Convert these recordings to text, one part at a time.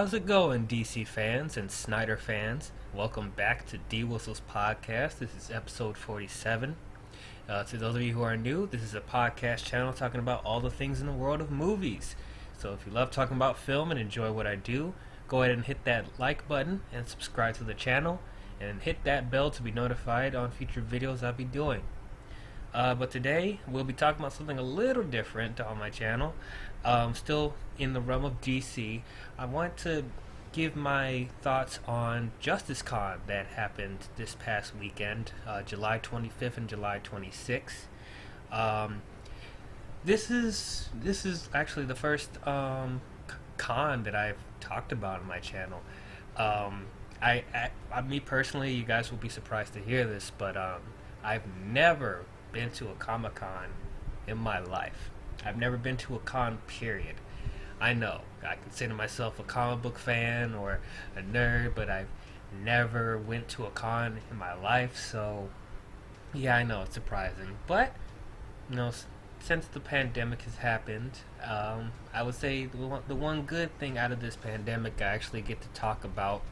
How's it going, DC fans and Snyder fans? Welcome back to D-WIZZLE's podcast. This is episode 47. To those of you who are new, this is a podcast channel talking about all the things in the world of movies. So if you love talking about film and enjoy what I do, go ahead and hit that like button and subscribe to the channel, and hit that bell to be notified on future videos I'll be doing. But today we'll be talking about something a little different on my channel. Still in the realm of DC. I want to give my thoughts on Justice Con that happened this past weekend, July 25th and July 26th. This is actually the first con that I've talked about on my channel. Me personally, you guys will be surprised to hear this, but I've never been to a Comic-Con in my life. I've never been to a con, period. I know I consider myself a comic book fan or a nerd, but I've never went to a con in my life. So yeah, I know it's surprising, but since the pandemic has happened, I would say the one good thing out of this pandemic, I actually get to talk about,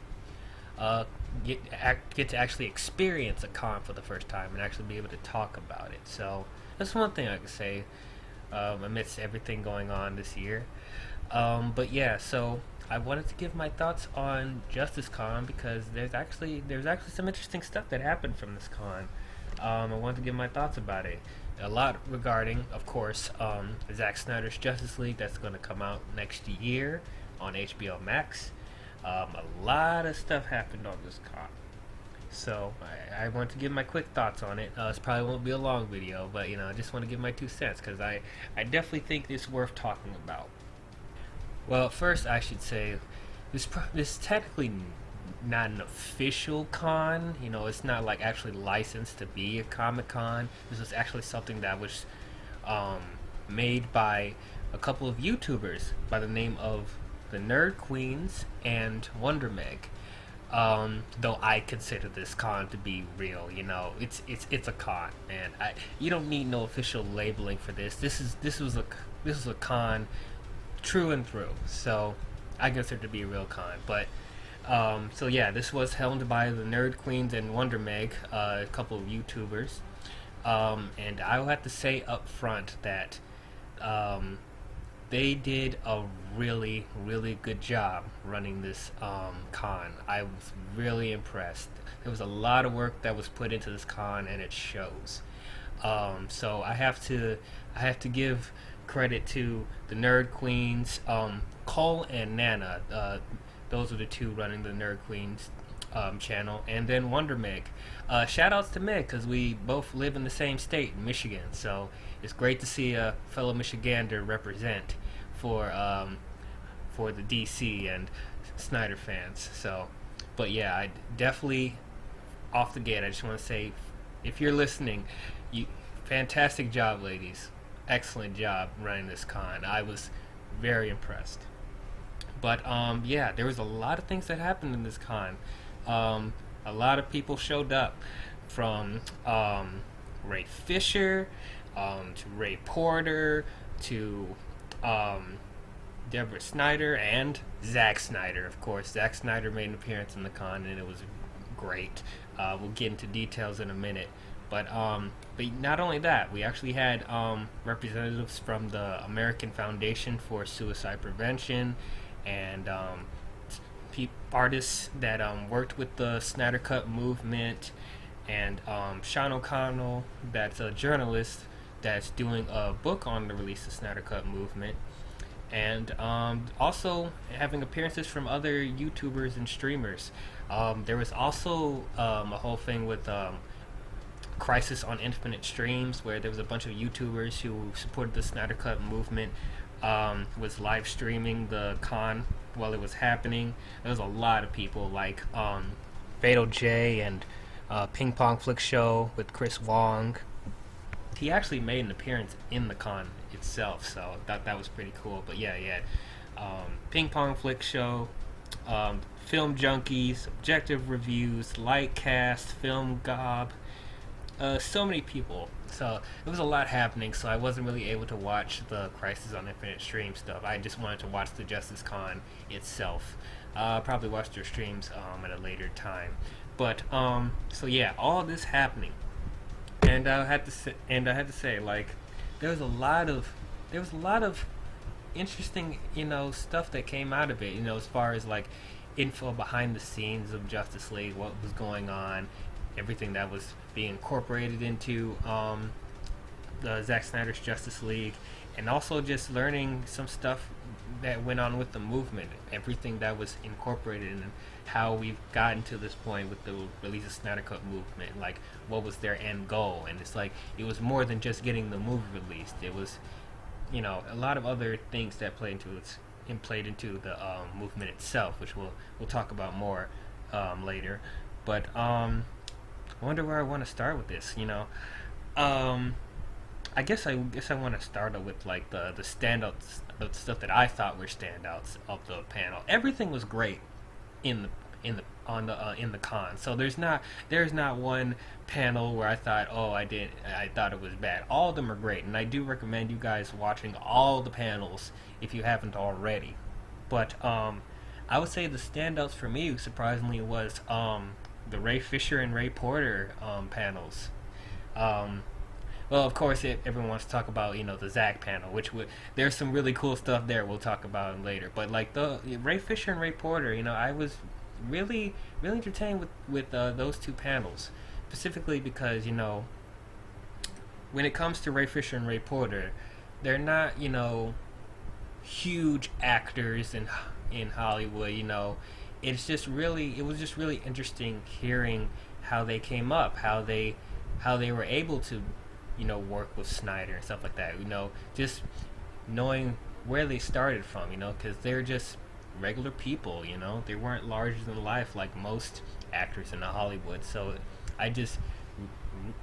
get to actually experience a con for the first time and actually be able to talk about it. So that's one thing I could say amidst everything going on this year. But yeah, so I wanted to give my thoughts on Justice Con because there's actually some interesting stuff that happened from this con. I wanted to give my thoughts about it. A lot regarding, of course, Zack Snyder's Justice League that's going to come out next year on HBO Max. A lot of stuff happened on this con. So I want to give my quick thoughts on it. This probably won't be a long video, but I just want to give my 2 cents because I definitely think it's worth talking about. Well, first I should say this is technically not an official con. It's not like actually licensed to be a Comic-Con. This was actually something that was made by a couple of YouTubers by the name of the Nerd Queens and Wonder Meg. Though I consider this con to be real, it's a con, man. You don't need no official labeling for this. This was a con, true and through. So I consider it to be a real con. But so yeah, this was held by the Nerd Queens and Wonder Meg, a couple of YouTubers. And I will have to say up front that they did a really, really good job running this con. I was really impressed. There was a lot of work that was put into this con, and it shows. So I have to give credit to the Nerd Queens, Cole and Nana. Those are the two running the Nerd Queens channel, and then Wonder Meg. Shout outs to Meg because we both live in the same state, Michigan. So it's great to see a fellow Michigander represent for the DC and Snyder fans. So, but yeah, I definitely, off the gate, I just want to say, if you're listening, fantastic job, ladies. Excellent job running this con. I was very impressed. But yeah, there was a lot of things that happened in this con. A lot of people showed up, from Ray Fisher to Ray Porter to Deborah Snyder and Zack Snyder. Of course, Zack Snyder made an appearance in the con, and it was great. We'll get into details in a minute. But not only that, we actually had representatives from the American Foundation for Suicide Prevention and artists that worked with the Snyder Cut movement, and Sean O'Connell, that's a journalist that's doing a book on the release of Snyder Cut movement, and also having appearances from other YouTubers and streamers. There was also a whole thing with Crisis on Infinite Streams, where there was a bunch of YouTubers who supported the Snyder Cut movement, was live streaming the con while it was happening. There was a lot of people like Fatal J and Ping Pong Flick Show with Chris Wong. He actually made an appearance in the con itself, so I thought that was pretty cool. But yeah, Ping Pong Flick Show, Film Junkies, Objective Reviews, Lightcast, Film Gob, so many people So it was a lot happening, so I wasn't really able to watch the Crisis on Infinite stream stuff. I just wanted to watch the Justice Con itself. I'll probably watch their streams at a later time. But so yeah, all this happening, and I had to say, like, there was a lot of there was a lot of interesting, stuff that came out of it. As far as like info behind the scenes of Justice League, what was going on, everything that was being incorporated into the Zack Snyder's Justice League, and also just learning some stuff that went on with the movement, everything that was incorporated, and how we've gotten to this point with the release of Snyder Cut movement. Like, what was their end goal? And it's like it was more than just getting the movie released. It was, a lot of other things that played into the movement itself, which we'll talk about more later. But I wonder where I want to start with this. Um, I guess I want to start with like the standouts, the stuff that I thought were standouts of the panel. Everything was great in the con. So there's not one panel where I thought, oh, I thought it was bad. All of them are great, and I do recommend you guys watching all the panels if you haven't already. But I would say the standouts for me, surprisingly, was the Ray Fisher and Ray Porter panels. Um, well, of course, everyone wants to talk about the Zach panel, there's some really cool stuff there we'll talk about later. But like the Ray Fisher and Ray Porter, I was really really entertained with those two panels, specifically because when it comes to Ray Fisher and Ray Porter, they're not huge actors in Hollywood. It was just really interesting hearing how they came up, how they were able to work with Snyder and stuff like that. Just knowing where they started from, because they're just regular people. They weren't larger than life like most actors in Hollywood. So I just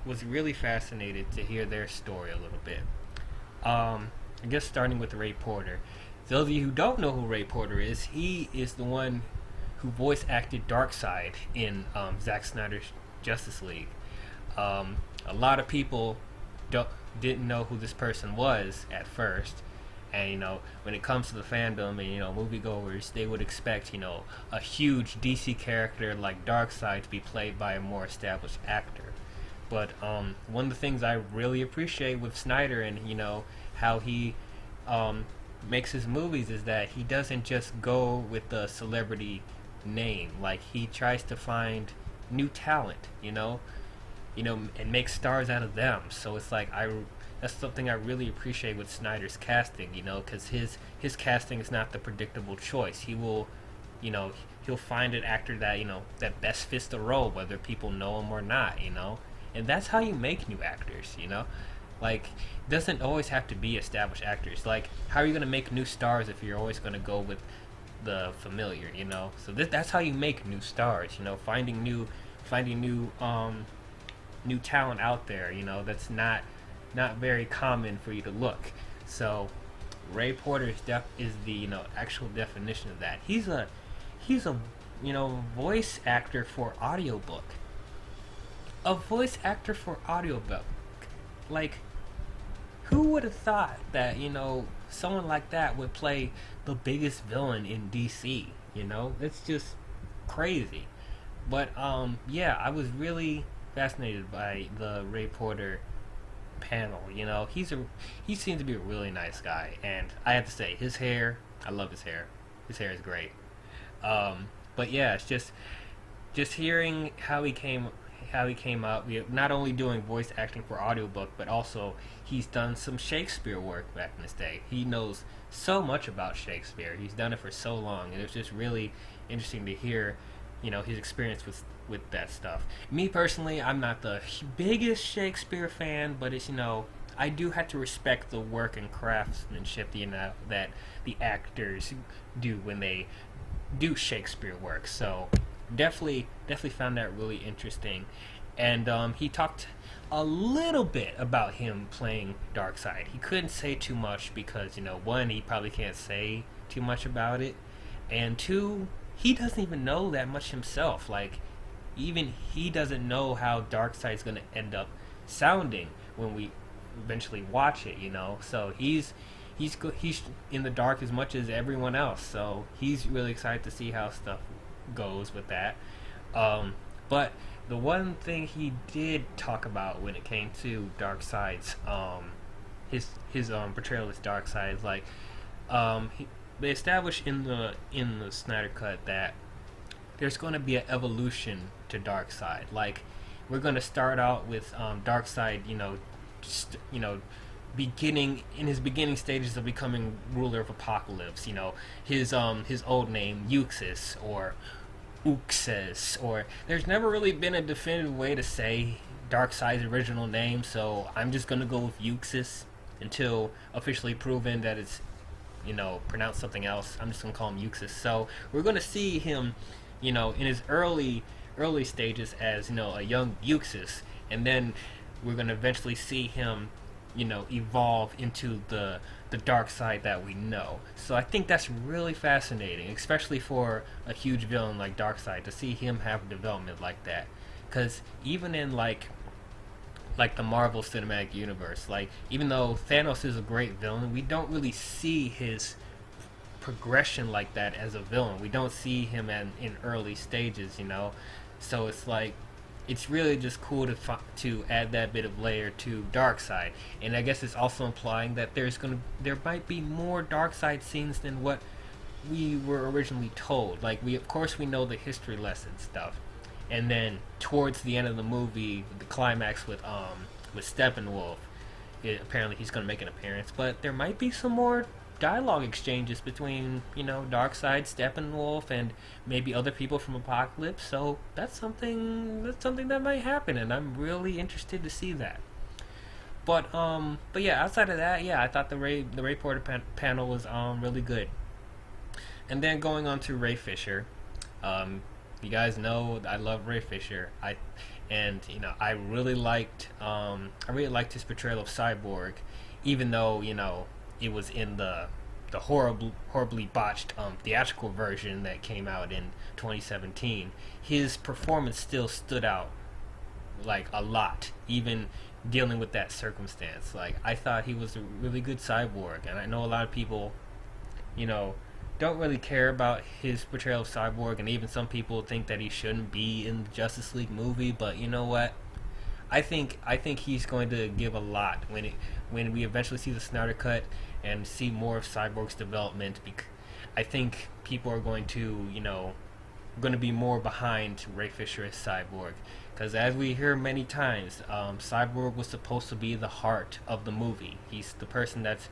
was really fascinated to hear their story a little bit. I guess starting with Ray Porter. Those of you who don't know who Ray Porter is, he is the one who voice acted Darkseid in Zack Snyder's Justice League. A lot of people didn't know who this person was at first, and when it comes to the fandom and moviegoers, they would expect a huge DC character like Darkseid to be played by a more established actor. But one of the things I really appreciate with Snyder and how he makes his movies is that he doesn't just go with the celebrity name. Like, he tries to find new talent, and make stars out of them. So it's like that's something I really appreciate with Snyder's casting, because his casting is not the predictable choice. He will, he'll find an actor that that best fits the role, whether people know him or not, and that's how you make new actors, Like, it doesn't always have to be established actors. Like, how are you gonna make new stars if you're always gonna go with the familiar, So that's how you make new stars, finding new talent out there, that's not very common for you to look. So Ray Porter is the actual definition of that. He's a voice actor for audiobook. A voice actor for audiobook. Like, who would have thought that someone like that would play the biggest villain in DC? It's just crazy. But yeah, I was really fascinated by the Ray Porter panel. He seems to be a really nice guy, and I have to say, his hair, I love his hair. His hair is great. But yeah, it's just hearing how he came up. Not only doing voice acting for audiobook, but also he's done some Shakespeare work back in his day. He knows so much about Shakespeare. He's done it for so long, and it was just really interesting to hear his experience with that stuff. Me personally, I'm not the biggest Shakespeare fan, but it's I do have to respect the work and craftsmanship that the actors do when they do Shakespeare work. So definitely found that really interesting. And he talked a little bit about him playing Darkseid. He couldn't say too much because one, he probably can't say too much about it, and two, he doesn't even know that much himself. Like, even he doesn't know how Darkseid's going to end up sounding when we eventually watch it, you know. So he's in the dark as much as everyone else. So he's really excited to see how stuff goes with that. But the one thing he did talk about when it came to Darkseid's his portrayal as Darkseid, like they established in the Snyder Cut that there's going to be an evolution to Darkseid. Like we're going to start out with Darkseid, just beginning in his beginning stages of becoming ruler of Apocalypse. His old name Euxis or Uxas, or there's never really been a definitive way to say Darkseid's original name, so I'm just gonna go with Euxis until officially proven that it's pronounced something else. I'm just gonna call him Euxis. So we're gonna see him, in his early stages as a young Euxis, and then we're gonna eventually see him evolve into the dark side that we know. So I think that's really fascinating, especially for a huge villain like Darkseid, to see him have development like that. Because even in like the Marvel Cinematic Universe, like even though Thanos is a great villain, we don't really see his progression like that as a villain. We don't see him in early stages. So it's like it's really just cool to add that bit of layer to Darkseid, and I guess it's also implying that there might be more Darkseid scenes than what we were originally told. Like of course we know the history lesson stuff, and then towards the end of the movie, the climax with Steppenwolf, apparently he's going to make an appearance, but there might be some more dialogue exchanges between Darkseid, Steppenwolf, and maybe other people from Apocalypse. So that's something that might happen, and I'm really interested to see that. But yeah, outside of that, yeah, I thought the Ray Porter panel was really good. And then going on to Ray Fisher, you guys know I love Ray Fisher. I really liked his portrayal of Cyborg, even though it was in the horribly botched theatrical version that came out in 2017. His performance still stood out like a lot, even dealing with that circumstance. Like I thought he was a really good Cyborg, and I know a lot of people, don't really care about his portrayal of Cyborg, and even some people think that he shouldn't be in the Justice League movie. But you know what? I think he's going to give a lot when we eventually see the Snyder Cut and see more of Cyborg's development. I think people are going to be more behind Ray Fisher as Cyborg, because as we hear many times, Cyborg was supposed to be the heart of the movie. He's the person that's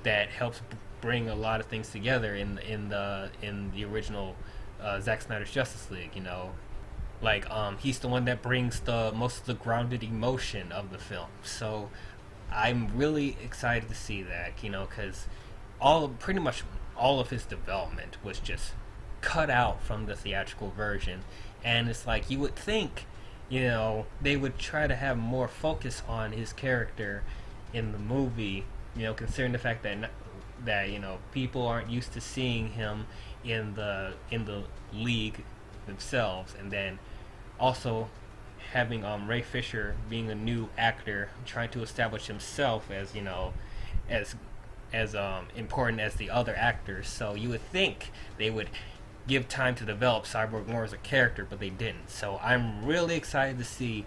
that helps bring a lot of things together in the original Zack Snyder's Justice League. Like he's the one that brings the most of the grounded emotion of the film. So I'm really excited to see that, because pretty much all of his development was just cut out from the theatrical version, and it's like you would think they would try to have more focus on his character in the movie, considering the fact that people aren't used to seeing him in the league themselves, and then also having Ray Fisher being a new actor trying to establish himself as as important as the other actors. So you would think they would give time to develop Cyborg more as a character, but they didn't. So I'm really excited to see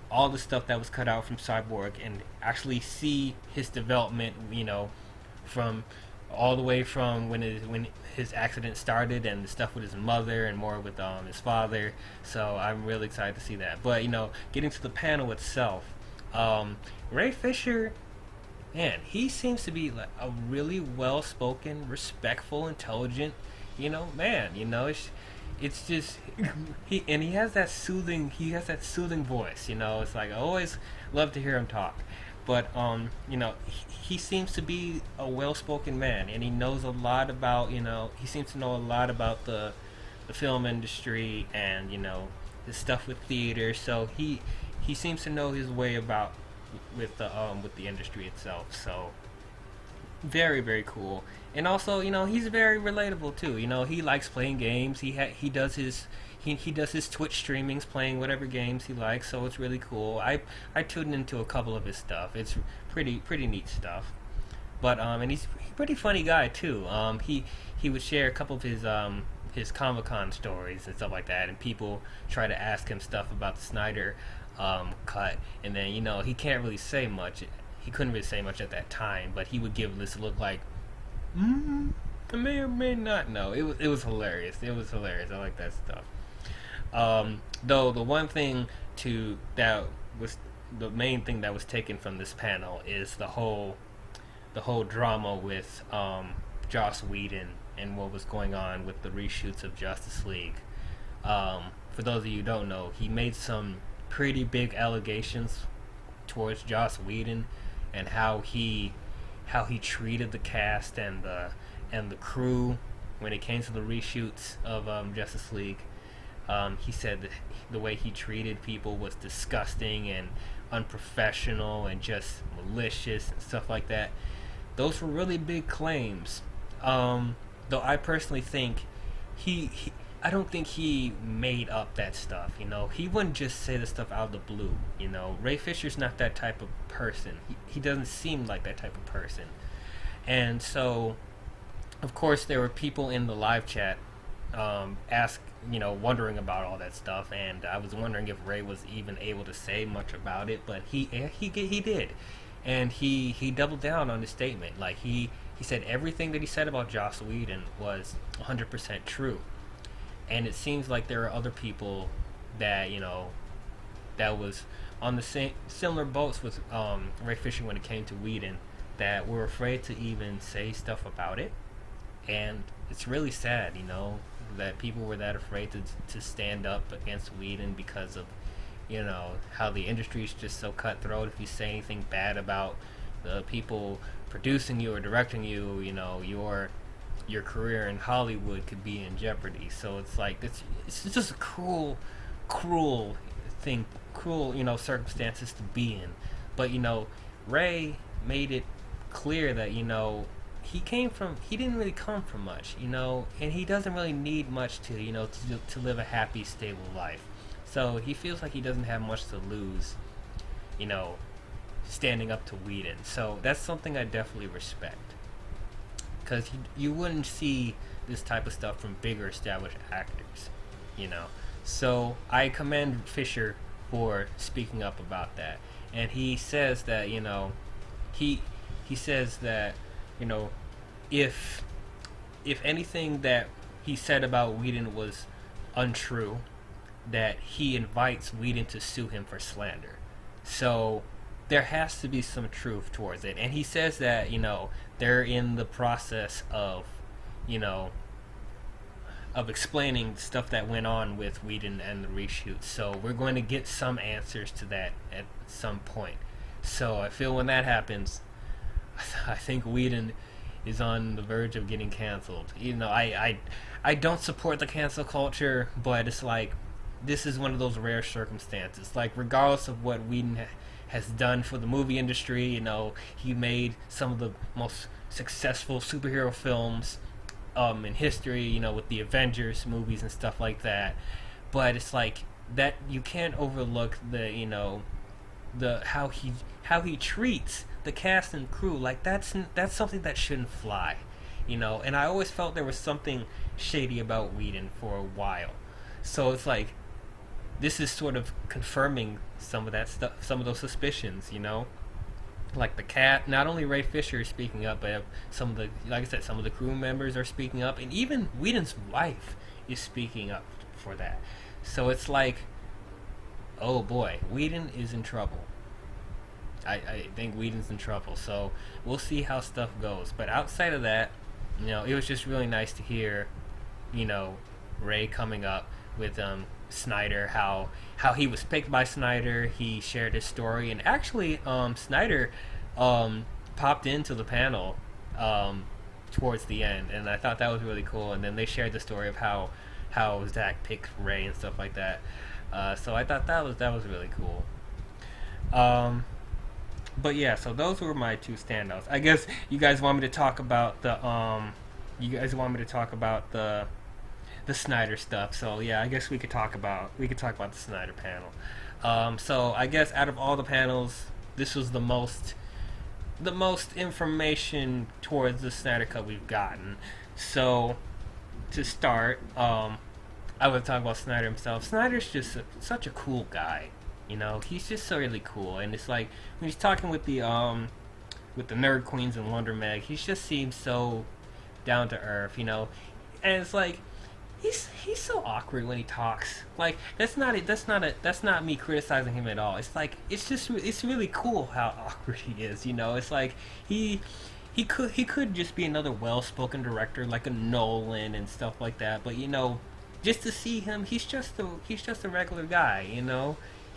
all the stuff that was cut out from Cyborg and actually see his development, from all the way from when his accident started and the stuff with his mother and more with his father. So I'm really excited to see that. But getting to the panel itself, Ray Fisher, man, he seems to be like a really well-spoken, respectful, intelligent, man. It's just he has that soothing voice. It's like I always love to hear him talk. But he seems to be a well-spoken man, and he knows a lot about he seems to know a lot about the film industry and the stuff with theater. So he seems to know his way about with the industry itself. So Very, very cool. And also, he's very relatable too. He likes playing games. He does he does his Twitch streamings, playing whatever games he likes. So it's really cool. I tuned into a couple of his stuff. It's pretty neat stuff. But and he's a pretty funny guy too. He would share a couple of his Comic Con stories and stuff like that, and people try to ask him stuff about the Snyder cut, and then he can't really say much. He couldn't really say much at that time, but he would give this look like, I may or may not know. It was hilarious. It was hilarious. I like that stuff. Though the one thing to that was the main thing that was taken from this panel is the whole drama with Joss Whedon and what was going on with the reshoots of Justice League. For those of you who don't know, he made some pretty big allegations towards Joss Whedon and how he treated the cast and the crew when it came to the reshoots of Justice League. He said that the way he treated people was disgusting and unprofessional and just malicious and stuff like that. Those were really big claims. Though I personally think he I don't think he made up that stuff. He wouldn't just say the stuff out of the blue. Ray Fisher's not that type of person. He doesn't seem like that type of person. And so, of course, there were people in the live chat wondering about all that stuff, and I was wondering if Ray was even able to say much about it, but he did, and he doubled down on his statement. Like he said everything that he said about Joss Whedon was 100% true, and it seems like there are other people that that was on the same similar boats with Ray Fisher when it came to Whedon, that were afraid to even say stuff about it, and it's really sad, that people were that afraid to stand up against Whedon because of how the industry is just so cutthroat. If you say anything bad about the people producing you or directing you, your career in Hollywood could be in jeopardy. So it's like it's just a cruel thing, cruel circumstances to be in. But Ray made it clear that he didn't really come from much, and he doesn't really need much to live a happy, stable life. So he feels like he doesn't have much to lose, standing up to Whedon. So that's something I definitely respect, because you wouldn't see this type of stuff from bigger established actors, So I commend Fisher for speaking up about that, and he says that he says that if anything that he said about Whedon was untrue, that he invites Whedon to sue him for slander. So there has to be some truth towards it, and he says that they're in the process of explaining stuff that went on with Whedon and the reshoots. So we're going to get some answers to that at some point. So I feel when that happens, I think Whedon is on the verge of getting canceled. I don't support the cancel culture, but it's like this is one of those rare circumstances. Like, regardless of what Whedon has done for the movie industry, he made some of the most successful superhero films in history, with the Avengers movies and stuff like that. But it's like that you can't overlook the how he treats the cast and crew. Like that's something that shouldn't fly, And I always felt there was something shady about Whedon for a while. So it's like this is sort of confirming some of that stuff, some of those suspicions, Like the cat, not only Ray Fisher is speaking up, but some of the, like I said, some of the crew members are speaking up, and even Whedon's wife is speaking up for that. So it's like, oh boy, Whedon is in trouble. I think Whedon's in trouble. So we'll see how stuff goes. But outside of that, it was just really nice to hear, Ray coming up with Snyder, how he was picked by Snyder. He shared his story, and actually Snyder popped into the panel towards the end, and I thought that was really cool. And then they shared the story of how Zach picked Ray and stuff like that. So I thought that was really cool. But yeah, so those were my two standouts. I guess you guys want me to talk about you guys want me to talk about the Snyder stuff. So yeah, I guess we could talk about the Snyder panel. So I guess out of all the panels, this was the most information towards the Snyder Cut we've gotten. So to start, I would talk about Snyder himself. Snyder's just such a cool guy. He's just so really cool, and it's like when he's talking with the nerd queens and Wonder Meg, he just seems so down to earth. And it's like he's so awkward when he talks. Like that's not me criticizing him at all. It's like it's really cool how awkward he is. It's like he could just be another well-spoken director like a Nolan and stuff like that. But just to see him, he's just a regular guy.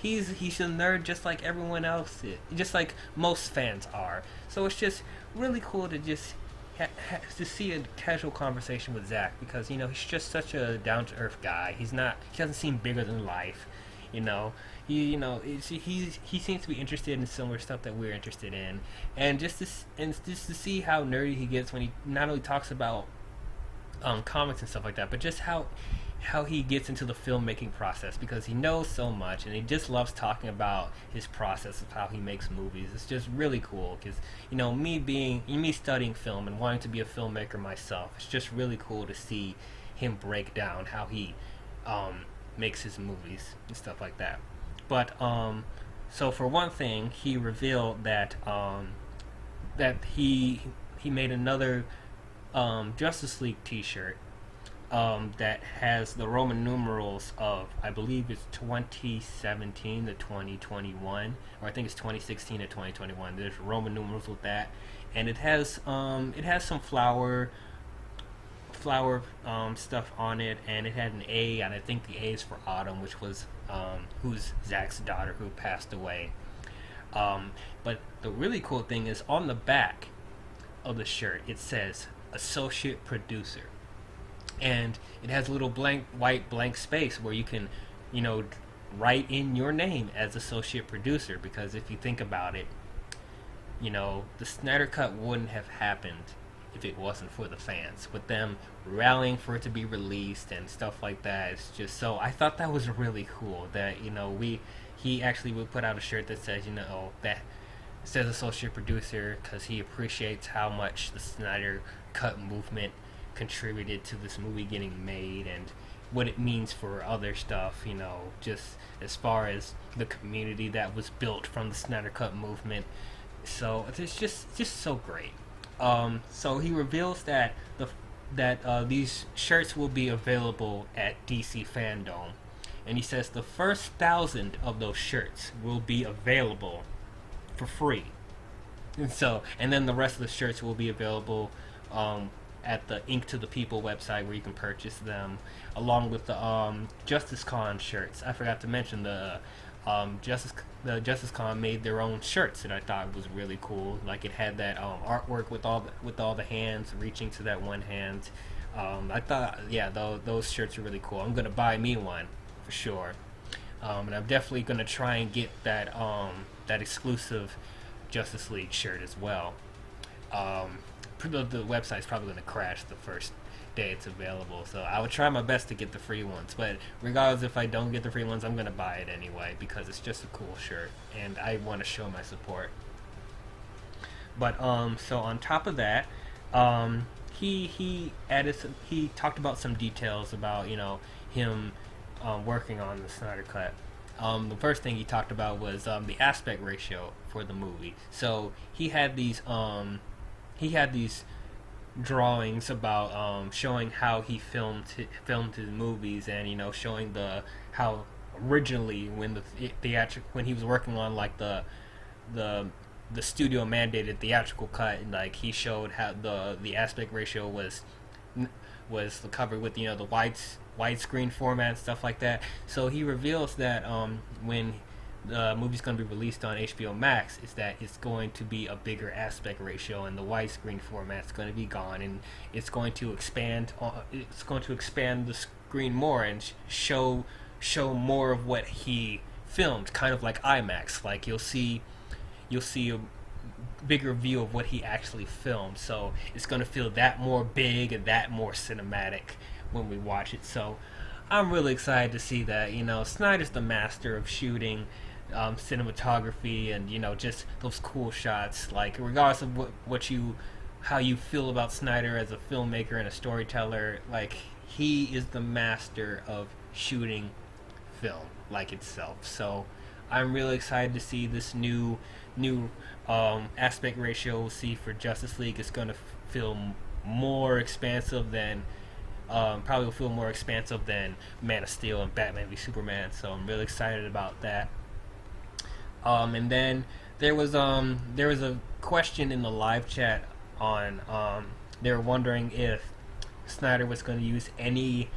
He's a nerd just like everyone else is, just like most fans are. So it's just really cool to just to see a casual conversation with Zach, because he's just such a down to earth guy. He doesn't seem bigger than life. He seems to be interested in similar stuff that we're interested in, and just to see how nerdy he gets when he not only talks about comics and stuff like that, but just how he gets into the filmmaking process, because he knows so much and he just loves talking about his process of how he makes movies. It's just really cool because me studying film and wanting to be a filmmaker myself, it's just really cool to see him break down how he makes his movies and stuff like that. But so for one thing, he revealed that he made another Justice League T-shirt that has the Roman numerals of, I believe it's 2017 to 2021, or I think it's 2016 to 2021. There's Roman numerals with that, and it has some flower stuff on it, and it had an A, and I think the A is for Autumn, which was who's Zach's daughter, who passed away. But the really cool thing is on the back of the shirt it says associate producer, and it has a little white blank space where you can write in your name as associate producer, because if you think about it, the Snyder Cut wouldn't have happened if it wasn't for the fans, with them rallying for it to be released and stuff like that. It's just, so I thought that was really cool that he actually would put out a shirt that says that says associate producer, because he appreciates how much the Snyder Cut movement contributed to this movie getting made, and what it means for other stuff, just as far as the community that was built from the Snyder Cut movement. So it's just so great. So he reveals that these shirts will be available at DC Fandom, and he says the first 1,000 of those shirts will be available for free, and then the rest of the shirts will be available at the Ink to the People website, where you can purchase them, along with the Justice Con shirts. I forgot to mention the Justice Con made their own shirts that I thought was really cool. Like, it had that artwork with all the hands reaching to that one hand. I thought, yeah, those shirts are really cool. I'm gonna buy me one for sure, and I'm definitely gonna try and get that exclusive Justice League shirt as well. The website's probably going to crash the first day it's available, so I would try my best to get the free ones, but regardless, if I don't get the free ones, I'm going to buy it anyway, because it's just a cool shirt and I want to show my support. But so on top of that, he talked about some details about him working on the Snyder Cut. The first thing he talked about was the aspect ratio for the movie. So he had these drawings about showing how he filmed his movies, and showing how originally when when he was working on like the studio mandated theatrical cut, and like he showed how the aspect ratio was covered with the widescreen format and stuff like that. So he reveals that when the movie's going to be released on HBO Max, is that it's going to be a bigger aspect ratio, and the widescreen format's going to be gone, and it's going to expand the screen more and show more of what he filmed, kind of like IMAX. Like you'll see you'll see a bigger view of what he actually filmed. So it's going to feel that more big and that more cinematic when we watch it. So I'm really excited to see that. Snyder's the master of shooting cinematography and just those cool shots. Like regardless of how you feel about Snyder as a filmmaker and a storyteller, like he is the master of shooting film like itself. So I'm really excited to see this new aspect ratio we'll see for Justice League. It's going to feel more expansive than probably will feel more expansive than Man of Steel and Batman v Superman. So I'm really excited about that. And then there was a question in the live chat on they were wondering if Snyder was going to use any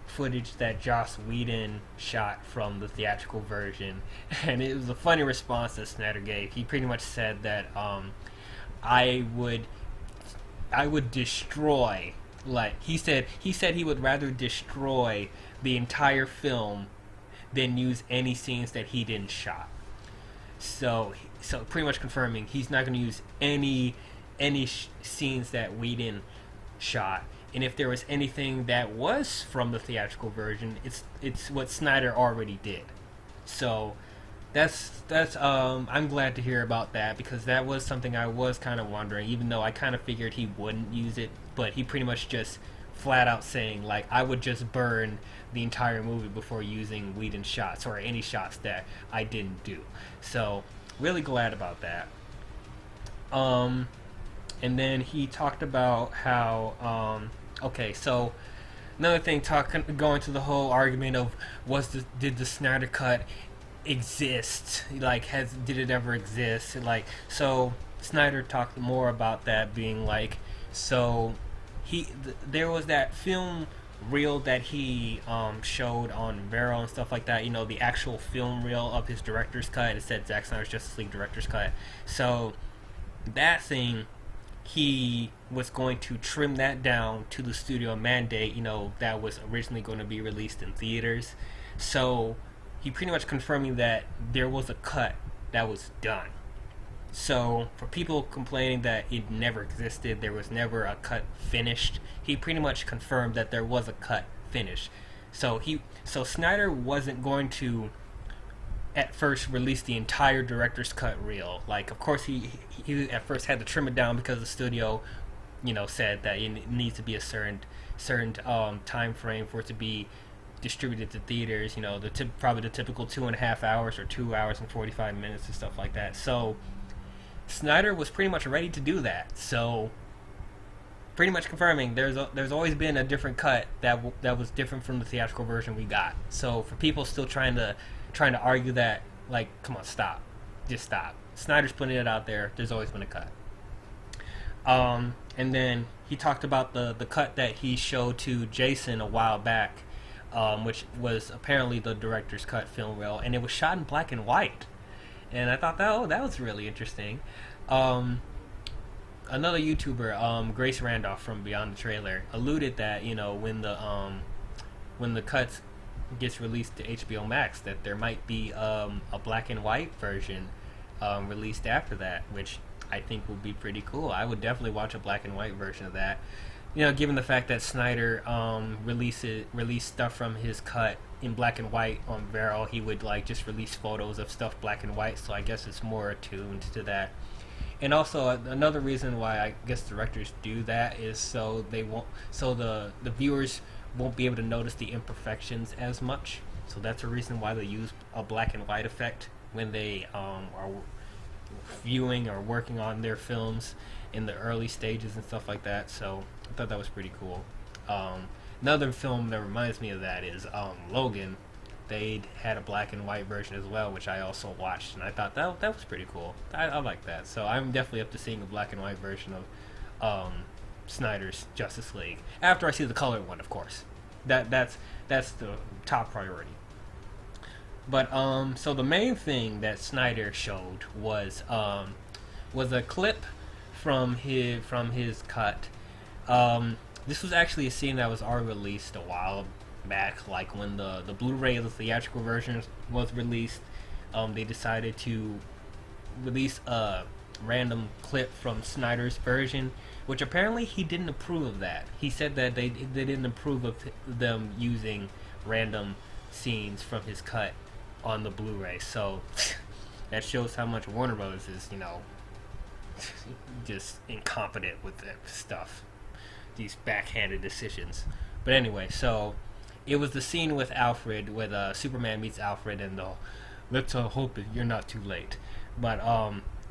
footage that Joss Whedon shot from the theatrical version, and it was a funny response that Snyder gave. He pretty much said that I would destroy, like he said he would rather destroy the entire film than use any scenes that he didn't shot. So pretty much confirming he's not going to use any scenes that Whedon shot. And if there was anything that was from the theatrical version, it's what Snyder already did. So that's I'm glad to hear about that, because that was something I was kind of wondering, even though I kind of figured he wouldn't use it. But he pretty much just flat out saying, like, I would just burn the entire movie before using Whedon shots or any shots that I didn't do. So really glad about that. And then he talked about how okay, so another thing, going to the whole argument of did the Snyder Cut exist? Like, did it ever exist? Like, so Snyder talked more about that, being like, so there was that film reel that he showed on Vero and stuff like that. The actual film reel of his director's cut. It said Zack Snyder's Justice League director's cut. So that thing, he was going to trim that down to the studio mandate, that was originally going to be released in theaters. So he pretty much confirming that there was a cut that was done. So for people complaining that it never existed, there was never a cut finished, he pretty much confirmed that there was a cut finished. So Snyder wasn't going to at first release the entire director's cut reel. Like, of course he at first had to trim it down because the studio said that it needs to be a certain time frame for it to be distributed to theaters. Probably the typical 2.5 hours or 2 hours and 45 minutes and stuff like that. So Snyder was pretty much ready to do that. So pretty much confirming there's always been a different cut that was different from the theatrical version we got. So for people still trying to argue that, like, come on, stop. Just stop. Snyder's putting it out there. There's always been a cut. And then he talked about the cut that he showed to Jason a while back, which was apparently the director's cut film reel, and it was shot in black and white. And I thought that was really interesting. Another YouTuber, Grace Randolph from Beyond the Trailer, alluded that when the cuts gets released to HBO Max, that there might be a black and white version released after that, which I think would be pretty cool. I would definitely watch a black and white version of that. Given the fact that Snyder released stuff from his cut in black and white on Vero, he would just release photos of stuff black and white. So I guess it's more attuned to that. And also another reason why I guess directors do that is so the viewers won't be able to notice the imperfections as much. So that's a reason why they use a black and white effect when they are viewing or working on their films in the early stages and stuff like that. So I thought that was pretty cool. Another film that reminds me of that is Logan. They had a black and white version as well, which I also watched, and I thought that was pretty cool. I like that. So I'm definitely up to seeing a black and white version of Snyder's Justice League after I see the colored one, of course. That's the top priority. But so the main thing that Snyder showed was a clip from his cut. This was actually a scene that was already released a while back, like when the Blu-ray of the theatrical version was released. They decided to released a random clip from Snyder's version, which apparently he didn't approve of that. He said that they didn't approve of them using random scenes from his cut on the Blu-ray. So that shows how much Warner Bros. Is, just incompetent with that stuff. These backhanded decisions. But anyway, so it was the scene with Alfred, with Superman meets Alfred, and the let's hope that you're not too late. But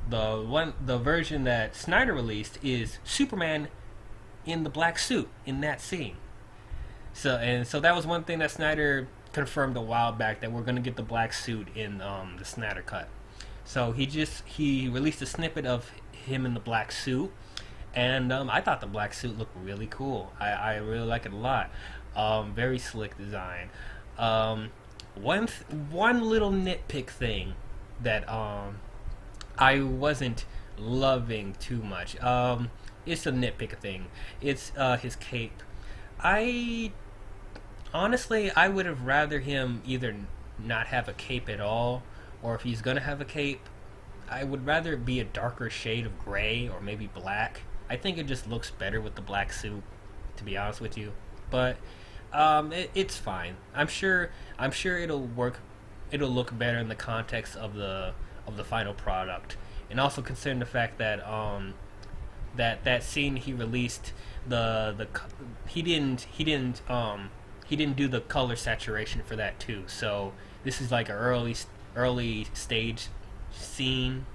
the version that Snyder released is Superman in the black suit in that scene. So that was one thing that Snyder confirmed a while back, that we're gonna get the black suit in the Snyder cut. So he released a snippet of him in the black suit, and I thought the black suit looked really cool. I really like it a lot. Very slick design. One little nitpick thing that I wasn't loving too much. It's a nitpick thing. It's his cape. I would have rather him either not have a cape at all, or if he's gonna have a cape, I would rather it be a darker shade of gray or maybe black. I think it just looks better with the black suit, to be honest with you. But it's fine. I'm sure it'll work. It'll look better in the context of the final product, and also considering the fact that that scene he released, he didn't do the color saturation for that too. So this is like an early stage scene.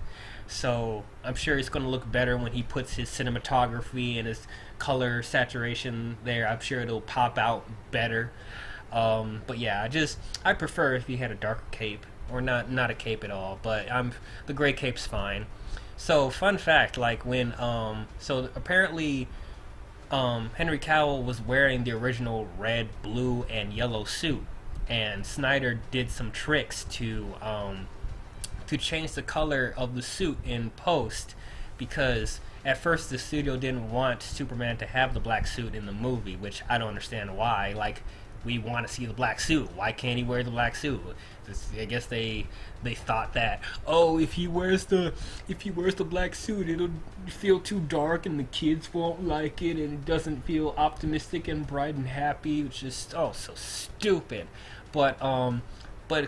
So I'm sure it's going to look better when he puts his cinematography and his color saturation there. I'm sure it'll pop out better. But yeah, I prefer if he had a darker cape, or not a cape at all. But the gray cape's fine. So fun fact, like when so apparently Henry Cavill was wearing the original red, blue, and yellow suit, and Snyder did some tricks to change the color of the suit in post, because at first the studio didn't want Superman to have the black suit in the movie, which I don't understand why. Like, we want to see the black suit. Why can't he wear the black suit? I guess they thought that, oh, if he wears the black suit, it'll feel too dark and the kids won't like it, and it doesn't feel optimistic and bright and happy, which is so stupid. But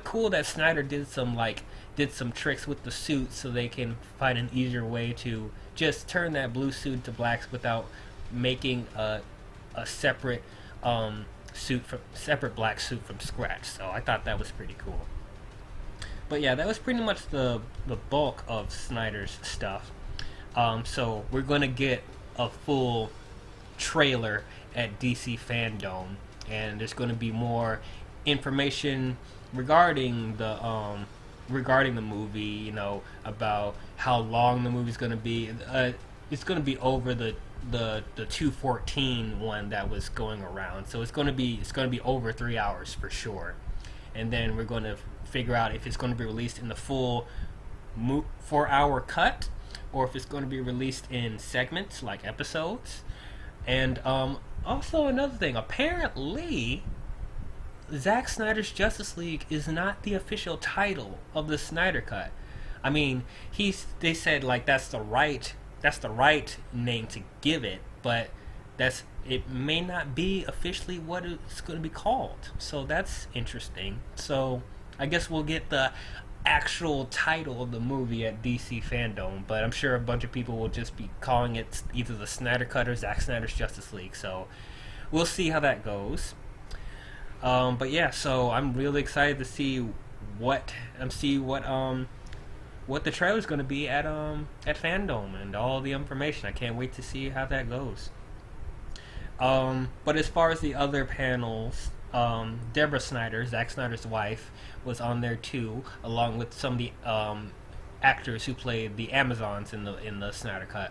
cool that Snyder did some tricks with the suit, so they can find an easier way to just turn that blue suit to black without making a separate separate black suit from scratch. So I thought that was pretty cool. But yeah, that was pretty much the bulk of Snyder's stuff. So we're gonna get a full trailer at DC Fandom, and there's gonna be more information regarding the movie. About how long the movie's gonna be. It's gonna be over the 214 one that was going around. So it's gonna be over 3 hours for sure. And then we're gonna figure out if it's gonna be released in the full 4-hour cut, or if it's gonna be released in segments like episodes. And also another thing, apparently Zack Snyder's Justice League is not the official title of the Snyder Cut. I mean, they said like that's the right name to give it, but it may not be officially what it's going to be called. So that's interesting. So I guess we'll get the actual title of the movie at DC Fandom, but I'm sure a bunch of people will just be calling it either the Snyder Cut or Zack Snyder's Justice League. So we'll see how that goes. But yeah, so I'm really excited to see what the trailer's going to be at Fandom, and all the information. I can't wait to see how that goes. But as far as the other panels, Deborah Snyder, Zack Snyder's wife, was on there too, along with some of the actors who played the Amazons in the Snyder Cut.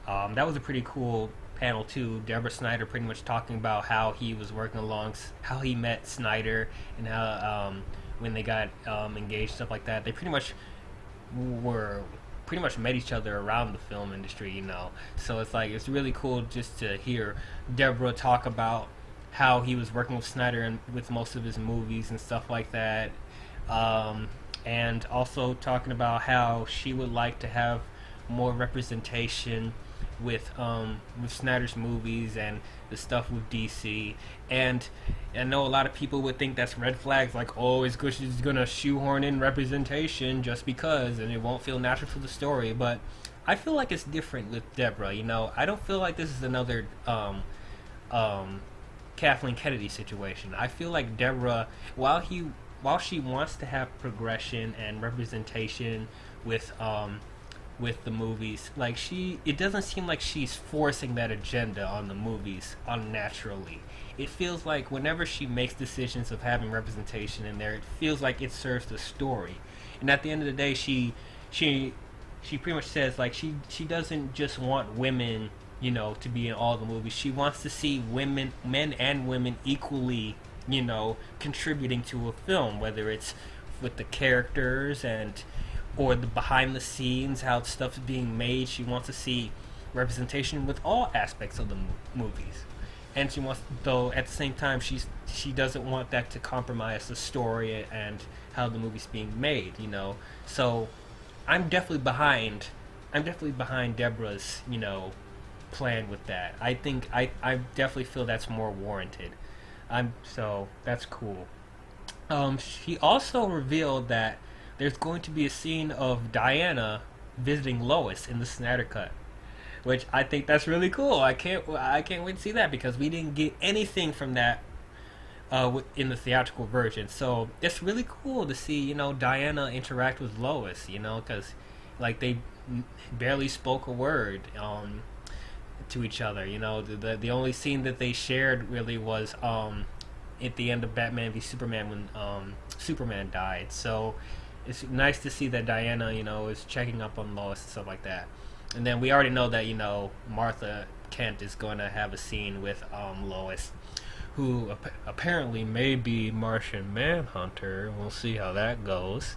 That was a pretty cool panel too. Deborah Snyder pretty much talking about how he was working along, how he met Snyder, and how when they got engaged, stuff like that. They pretty much met each other around the film industry, So it's really cool just to hear Deborah talk about how he was working with Snyder and with most of his movies and stuff like that. and also talking about how she would like to have more representation with Snyder's movies and the stuff with DC. And I know a lot of people would think that's red flags, like, oh, is she's gonna shoehorn in representation just because, and it won't feel natural for the story. But I feel like it's different with Deborah. You know, I don't feel like this is another um, Kathleen Kennedy situation. I feel like Deborah, while she wants to have progression and representation with with the movies, like it doesn't seem like she's forcing that agenda on the movies unnaturally. It feels like whenever she makes decisions of having representation in there, it feels like it serves the story. And at the end of the day, she she pretty much says like she doesn't just want women, you know, to be in all the movies. She wants to see women, men and women equally, you know, contributing to a film, whether it's with the characters and or the behind the scenes, how stuff is being made. She wants to see representation with all aspects of the movies, and she wants, though at the same time, she doesn't want that to compromise the story and how the movie's being made. You know, so I'm definitely behind. I'm definitely behind Deborah's, you know, plan with that. I think I definitely feel that's more warranted. So that's cool. She also revealed that there's going to be a scene of Diana visiting Lois in the Snyder Cut, which I think that's really cool. I can't wait to see that because we didn't get anything from that in the theatrical version. So it's really cool to see, you know, Diana interact with Lois, you know, because like they barely spoke a word to each other. You know, the only scene that they shared really was at the end of Batman v Superman when Superman died. So it's nice to see that Diana, you know, is checking up on Lois and stuff like that. And then we already know that, you know, Martha Kent is going to have a scene with Lois, who apparently may be Martian Manhunter. We'll see how that goes.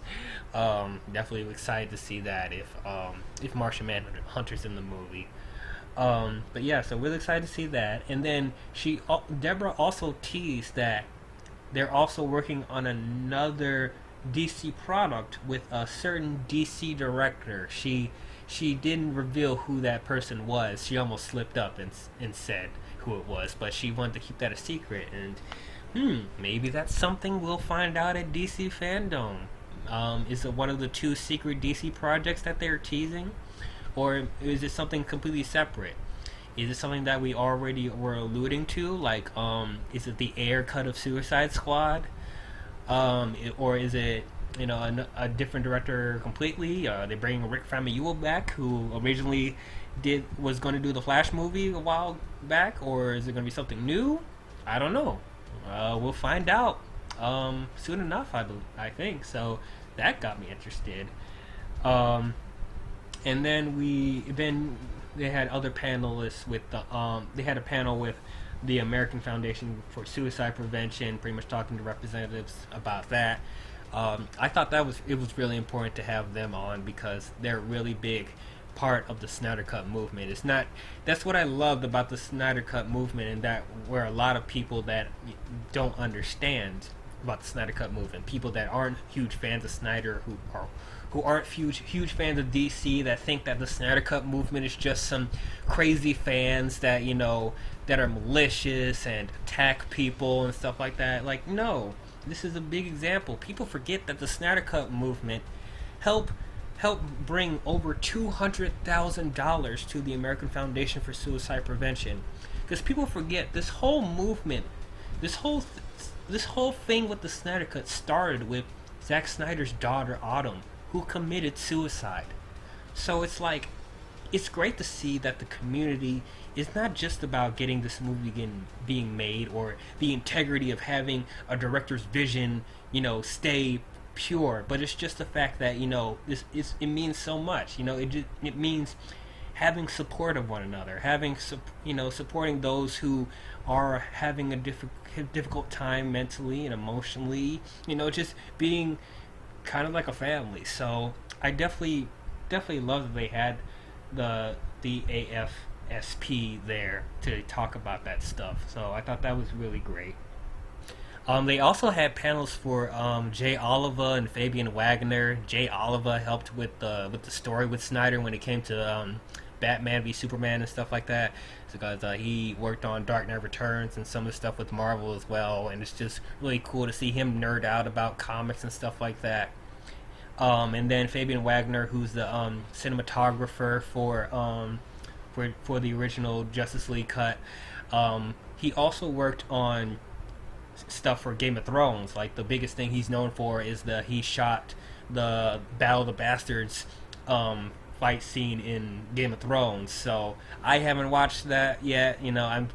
Definitely excited to see that if Martian Manhunter's in the movie. But yeah, so really excited to see that. And then Deborah also teased that they're also working on another DC product with a certain DC director. She didn't reveal who that person was. She almost slipped up and said who it was, but she wanted to keep that a secret. And maybe that's something we'll find out at DC Fandom. Is it one of the two secret DC projects that they're teasing, or is it something completely separate? Is it something that we already were alluding to, like is it the air cut of Suicide Squad? Or is it, you know, a different director completely? They bring Rick Famuyiwa back, who originally was going to do the Flash movie a while back, or is it going to be something new? I don't know. We'll find out soon enough. I think so. That got me interested. And then they had other panelists with they had a panel with the American Foundation for Suicide Prevention, pretty much talking to representatives about that. I thought it was really important to have them on because they're a really big part of the Snyder Cut movement. That's what I loved about the Snyder Cut movement, and that where a lot of people that don't understand about the Snyder Cut movement, people that aren't huge fans of Snyder, who aren't huge fans of DC, that think that the Snyder Cut movement is just some crazy fans that, you know, that are malicious and attack people and stuff like that. Like, no, this is a big example. People forget that the Snyder Cut movement helped bring over $200,000 to the American Foundation for Suicide Prevention. Because people forget this whole movement, this whole thing with the Snyder Cut started with Zack Snyder's daughter Autumn, who committed suicide. So it's like, it's great to see that the community is not just about getting this movie being made, or the integrity of having a director's vision, you know, stay pure, but it's just the fact that, you know, it means so much. You know, it means having support of one another, supporting those who are having a difficult time mentally and emotionally. You know, just being kind of like a family. So I definitely love that they had the AFSP there to talk about that stuff. So I thought that was really great. They also had panels for Jay Oliver and Fabian Wagner. Jay Oliver helped with the story with Snyder when it came to Batman v Superman and stuff like that. Because he worked on Dark Knight Returns and some of the stuff with Marvel as well, and it's just really cool to see him nerd out about comics and stuff like that. And then Fabian Wagner, who's the cinematographer for the original Justice League cut. He also worked on stuff for Game of Thrones. Like the biggest thing he's known for is that he shot the Battle of the Bastards fight scene in Game of Thrones. So I haven't watched that yet. You know, I'm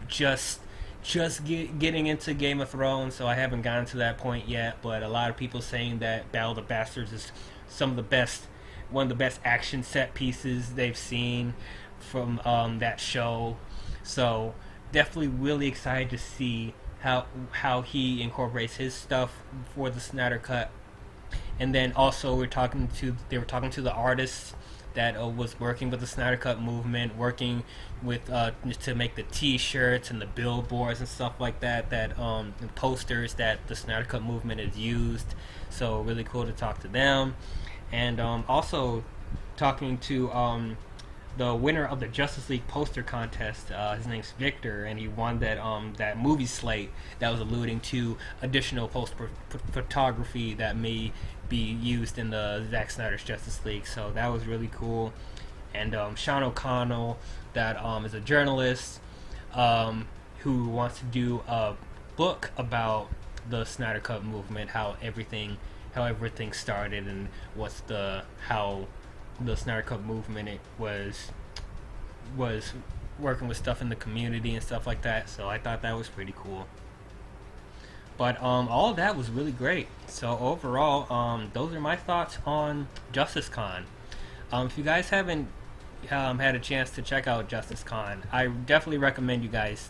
getting into Game of Thrones, so I haven't gotten to that point yet. But a lot of people saying that Battle of the Bastards is one of the best action set pieces they've seen from that show. So definitely really excited to see how he incorporates his stuff for the Snyder Cut. And then also they were talking to the artists that was working with the Snyder Cut movement, working with to make the T-shirts and the billboards and stuff like that, and posters that the Snyder Cut movement has used. So really cool to talk to them, and also talking to the winner of the Justice League poster contest. His name's Victor, and he won that movie slate that was alluding to additional poster photography that may be used in the Zack Snyder's Justice League. So that was really cool. And Sean O'Connell, that is a journalist who wants to do a book about the Snyder Cut movement, how everything started, and how the Snyder Cut movement was working with stuff in the community and stuff like that. So I thought that was pretty cool. But all of that was really great. So overall, those are my thoughts on Justice Con. If you guys haven't had a chance to check out Justice Con, I definitely recommend you guys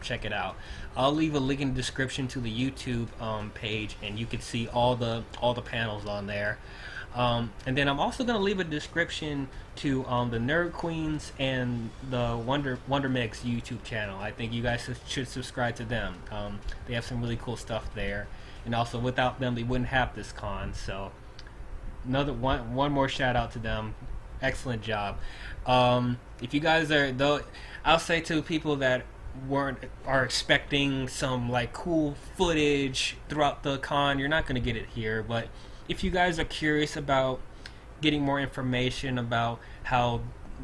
check it out. I'll leave a link in the description to the YouTube page, and you can see all the panels on there. And then I'm also going to leave a description to the Nerd Queens and the Wonder Mix YouTube channel. I think you guys should subscribe to them. They have some really cool stuff there, and also without them, they wouldn't have this con. So another one more shout out to them. Excellent job. If you guys I'll say to people that are expecting some like cool footage throughout the con, you're not going to get it here. But if you guys are curious about getting more information about how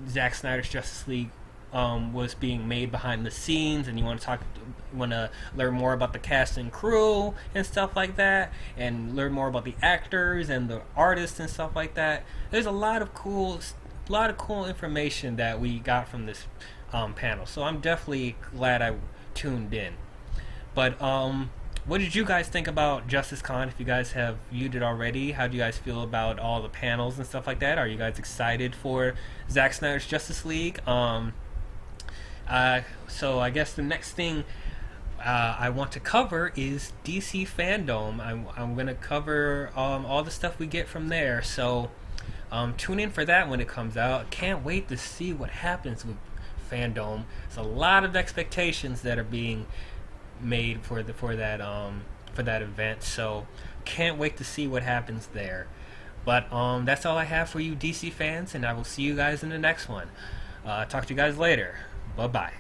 Zack Snyder's Justice League was being made behind the scenes, and you want to learn more about the cast and crew and stuff like that, and learn more about the actors and the artists and stuff like that, there's a lot of cool information that we got from this panel. So I'm definitely glad I tuned in. But what did you guys think about Justice Con? If you guys have viewed it already, how do you guys feel about all the panels and stuff like that? Are you guys excited for Zack Snyder's Justice League? So I guess the next thing I want to cover is DC Fandom. I'm going to cover all the stuff we get from there. So tune in for that when it comes out. Can't wait to see what happens with Fandom. There's a lot of expectations that are being made for that event, so can't wait to see what happens there. But that's all I have for you DC fans, and I will see you guys in the next one. Talk to you guys later. Bye bye.